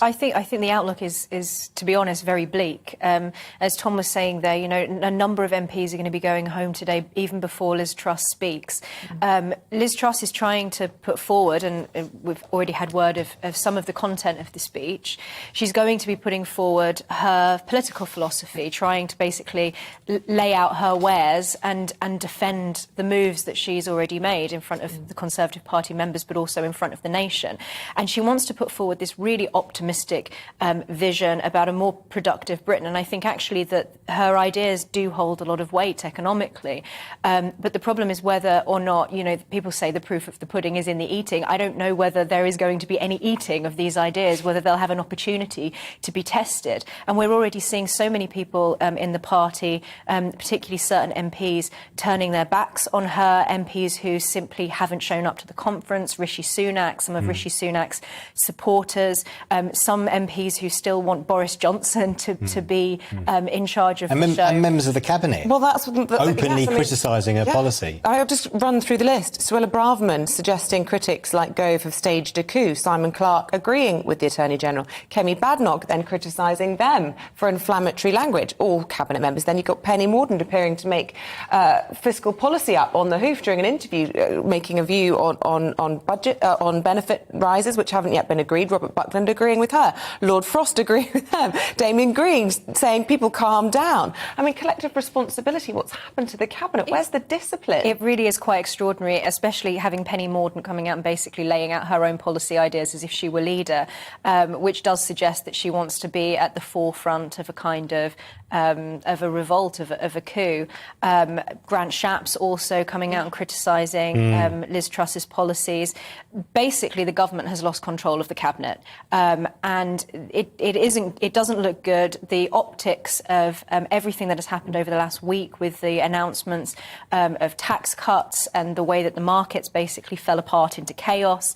I think the outlook is, to be honest, very bleak. As Tom was saying there, a number of MPs are going to be going home today, even before Liz Truss speaks. Liz Truss is trying to put forward, and we've already had word of some of the content of the speech. She's going to be putting forward her political philosophy, trying to basically lay out her wares and defend the moves that she's already made in front of the Conservative Party members, but also in front of the nation. And she wants to put forward this really optimistic vision about a more productive Britain. And I think actually that her ideas do hold a lot of weight economically. But the problem is whether or not, people say the proof of the pudding is in the eating. I don't know whether there is going to be any eating of these ideas, whether they'll have an opportunity to be tested. And we're already seeing so many people in the party, particularly certain MPs, turning their backs on her, MPs who simply haven't shown up to the conference, Rishi Sunak, some of Rishi Sunak's supporters, some MPs who still want Boris Johnson to be in charge of the show. And members of the cabinet. Well, that's openly criticising her policy. I'll just run through the list. Suella Braverman suggesting critics like Gove have staged a coup. Simon Clarke agreeing with the Attorney General. Kemi Badenoch then criticising them for inflammatory language. All cabinet members. Then you've got Penny Mordaunt appearing to make fiscal policy up on the hoof during an interview, making a view on budget, on benefit rises, which haven't yet been agreed. Robert Buckland agreeing with her. Lord Frost agreeing with them. Damien Green saying people calm down. I mean, collective responsibility. What's happened to the cabinet? Where's the discipline? It really is quite extraordinary, especially having Penny Mordaunt coming out and basically laying out her own policy ideas as if she were leader, which does suggest that she wants to be at the forefront of a kind of a revolt, of a coup. Grant Shapps also coming out and criticising Liz Truss's policies. Basically, the government has lost control of the cabinet, and it doesn't look good. The optics of everything that has happened over the last week, with the announcements of tax cuts and the way that the markets basically fell apart into chaos,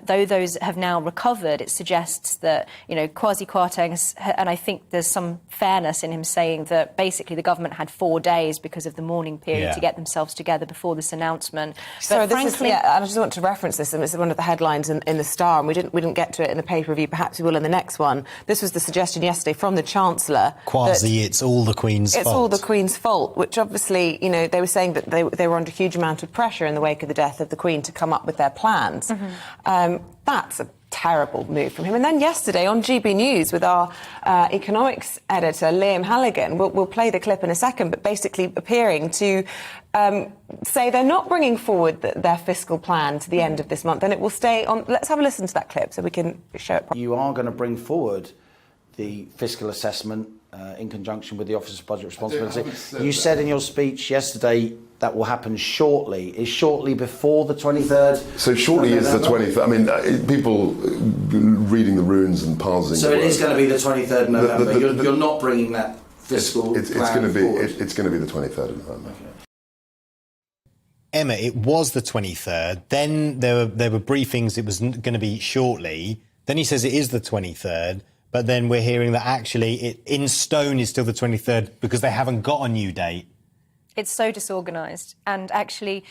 though those have now recovered, it suggests that Kwasi Kwarteng, and I think there's some fairness in him saying that basically the government had 4 days because of the mourning period to get themselves together before this announcement. So frankly, I just want to reference this, and it's one of the headlines in the Star, and we didn't get to it in the paper review. Perhaps we will in the next one. This was the suggestion yesterday from the Chancellor. Kwasi, it's all the Queen's fault. It's all the Queen's fault, which obviously, they were saying that they were under a huge amount of pressure in the wake of the death of the Queen to come up with their plans. That's a terrible move from him. And then yesterday on GB News with our economics editor, Liam Halligan, we'll play the clip in a second, but basically appearing to say they're not bringing forward their fiscal plan to the end of this month, and it will stay on. Let's have a listen to that clip so we can show it. You are going to bring forward the fiscal assessment in conjunction with the Office of Budget Responsibility. You said in your speech yesterday that will happen shortly. Is shortly before the 23rd? So shortly is the 23rd. I mean, people reading the runes and parsing. So it is going to be the 23rd of November. You're not bringing that fiscal it's plan going to be forward. It's going to be the 23rd of November. Okay. Emma, it was the 23rd. Then there were briefings. It was going to be shortly. Then he says it is the 23rd. But then we're hearing that actually it in stone is still the 23rd because they haven't got a new date. It's so disorganised. And actually,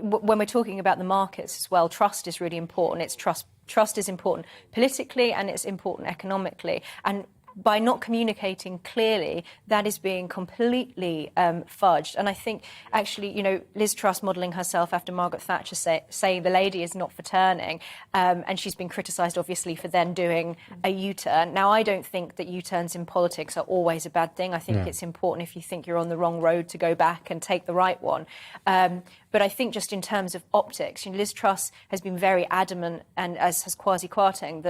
when we're talking about the markets as well, trust is really important. It's trust is important politically and it's important economically. And by not communicating clearly, that is being completely fudged. And I think, actually, Liz Truss modelling herself after Margaret Thatcher, saying the lady is not for turning, and she's been criticised, obviously, for then doing a U-turn. Now, I don't think that U-turns in politics are always a bad thing. I think it's important, if you think you're on the wrong road, to go back and take the right one. But I think just in terms of optics, Liz Truss has been very adamant, and as has Kwasi Kwarteng,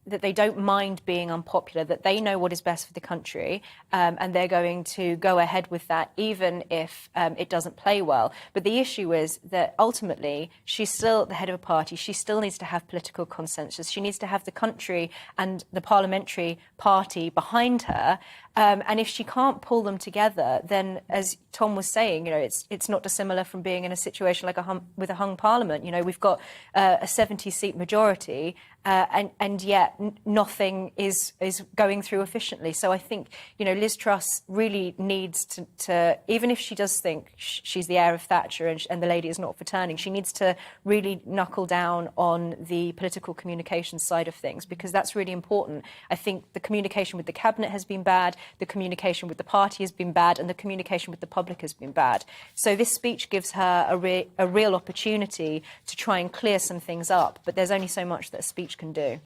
that they don't mind being unpopular, that they know what is best for the country, and they're going to go ahead with that, even if it doesn't play well. But the issue is that ultimately she's still the head of a party. She still needs to have political consensus. She needs to have the country and the parliamentary party behind her. And if she can't pull them together, then, as Tom was saying, it's not dissimilar from being in a situation like with a hung parliament. We've got a 70-seat majority, and yet nothing is going through efficiently. So I think, Liz Truss really needs to, even if she does think she's the heir of Thatcher and the lady is not for turning, she needs to really knuckle down on the political communication side of things, because that's really important. I think the communication with the cabinet has been bad, the communication with the party has been bad, and the communication with the public has been bad. So this speech gives her a real opportunity to try and clear some things up, but there's only so much that a speech can do.